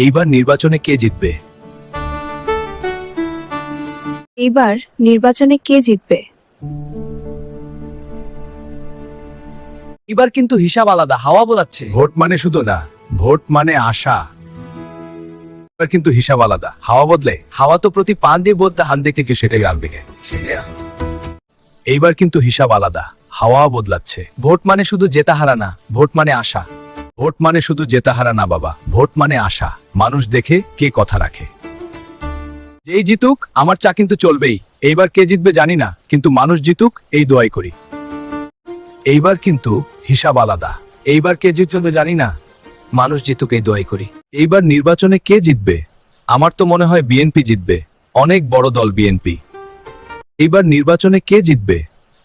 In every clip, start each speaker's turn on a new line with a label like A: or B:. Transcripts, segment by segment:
A: এইবার নির্বাচনে কে জিতবে?
B: এইবার নির্বাচনে কে জিতবে?
C: এবার কিন্তু হিসাব আলাদা, হাওয়া বোলাচ্ছে।
A: ভোট মানে শুধু না, ভোট মানে আশা। এবার কিন্তু হিসাব আলাদা, হাওয়া বদলে।
C: হাওয়া তো প্রতি পান দিয়ে বলতে হান দেখে
A: থেকে সেটাই আনবে। এইবার কিন্তু হিসাব আলাদা, হাওয়া বদলাচ্ছে।
C: ভোট মানে শুধু জেতা হারা না, ভোট মানে আশা।
A: ভোট মানে শুধু জেতা হারা না বাবা, ভোট মানে আশা। মানুষ দেখে কে কথা রাখে। যেই জিতুক আমার চা কিন্তু চলবেই। এইবার কে জিতবে জানি না, কিন্তু মানুষ জিতুক এই দোয়াই করি। এইবার কিন্তু হিসাব আলাদা। এইবার কে জিতবে জানি না,
C: মানুষ জিতুক এই দোয়াই করি।
A: এইবার নির্বাচনে কে জিতবে? আমার তো মনে হয় বিএনপি জিতবে, অনেক বড় দল বিএনপি। এইবার নির্বাচনে কে জিতবে?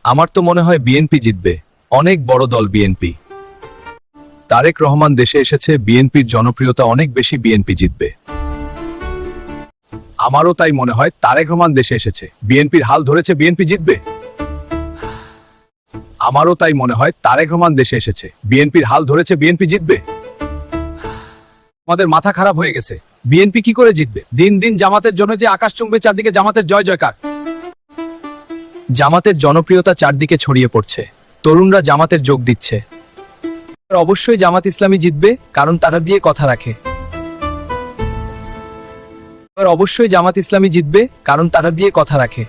A: আমার তো মনে হয় বিএনপি জিতবে, অনেক বড় দল বিএনপি। তারেক রহমান দেশে এসেছে, বিএনপির জনপ্রিয়তা অনেক বেশি, বিএনপি জিতবে। আমারও তাই মনে হয়, তারেক রহমান দেশে এসেছে, বিএনপির হাল ধরেছে, বিএনপি জিতবে। আমারও তাই মনে হয়, তারেক রহমান দেশে এসেছে, বিএনপির হাল ধরেছে, বিএনপি জিতবে।
C: আমাদের মাথা খারাপ হয়ে গেছে, বিএনপি কি করে জিতবে? দিন দিন জামাতের জন্য যে আকাশ চুম্বে, চারদিকে জামাতের জয় জয়কার। জামাতের জনপ্রিয়তা চারদিকে ছড়িয়ে পড়ছে, তরুণরা জামাতের যোগ দিচ্ছে। অবশ্যই জামাত ইসলামী জিতবে, কারণ তারা দিয়ে কথা রাখে। অবশ্যই জামাত ইসলামী জিতবে, কারণ তারা দিয়ে কথা রাখে।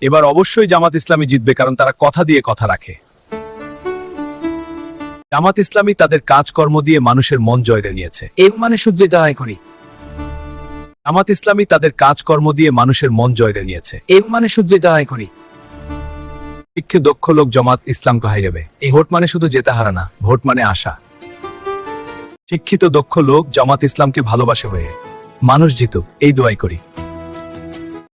A: এবার অবশ্যই জামাত ইসলামী জিতবে, কারণ তারা কথা দিয়ে কথা রাখে। জামাত ইসলামী তাদের কাজকর্ম দিয়ে মানুষের মন জয়রে নিয়েছে।
C: এই মানে শুদ্ধ দোয়াই করি।
A: জামাত ইসলামী তাদের কাজকর্ম দিয়ে মানুষের মন জয়রে নিয়েছে।
C: এই মানে শুদ্ধ দোয়াই করি।
A: শিক্ষিত দক্ষ লোক জামাত ইসলাম কহাই যাবে।
C: এই ভোট মানে শুধু জেতা হারা না,
A: ভোট মানে আশা। শিক্ষিত দক্ষ লোক জামাত ইসলামকে ভালোবাসে হয়ে মানুষ জিতুক এই দোয়াই করি।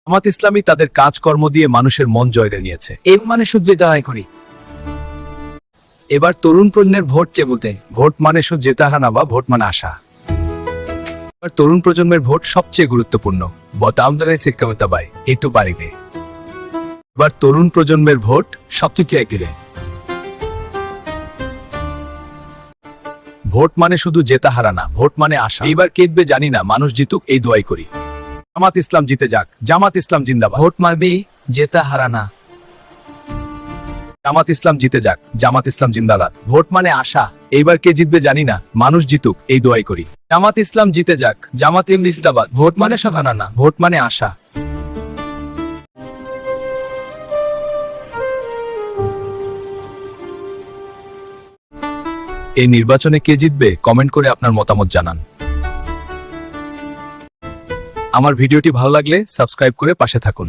A: জামাত ইসলামী তাদের কাজকর্ম দিয়ে মানুষের মন জয়রে নিয়েছে।
C: এই মানে শুদ্ধ দোয়াই করি। এবার তরুণ প্রজন্মের ভোট চেবুতে।
A: ভোট মানে শুধু জেতা হারা বা ভোট মানে আশা।
C: এবার তরুণ প্রজন্মের ভোট সবচেয়ে গুরুত্বপূর্ণ। বতামদারে শিক্ষকতা বাই একটু পারিবে।
A: এবার তরুণ প্রজন্মের ভোট সবচেয়ে এগিয়ে। ভোট মানে শুধু জেতা হারা না, ভোট মানে আশা। এইবার কে জিতবে জানি না, মানুষ জিতুক এই দোয়াই করি। জামাত ইসলাম জিতে যাক, জামাত ইসলাম জিন্দাবাদ।
C: ভোট মারবে জেতা হারা না,
A: জামাত ইসলাম জিতে যাক, জামাত ইসলাম জিন্দাবাদ।
C: ভোট মানে আশা।
A: এইবার কে জিতবে জানি না, মানুষ জিতুক এই দোয়াই করি।
C: জামাত ইসলাম জিতে যাক, জামাত জিন্দাবাদ। ভোট মানে সাধারণ না, ভোট মানে আশা।
A: এই নির্বাচনে কে জিতবে কমেন্ট করে আপনার মতামত জানান। আমার ভিডিওটি ভালো লাগলে সাবস্ক্রাইব করে পাশে থাকুন।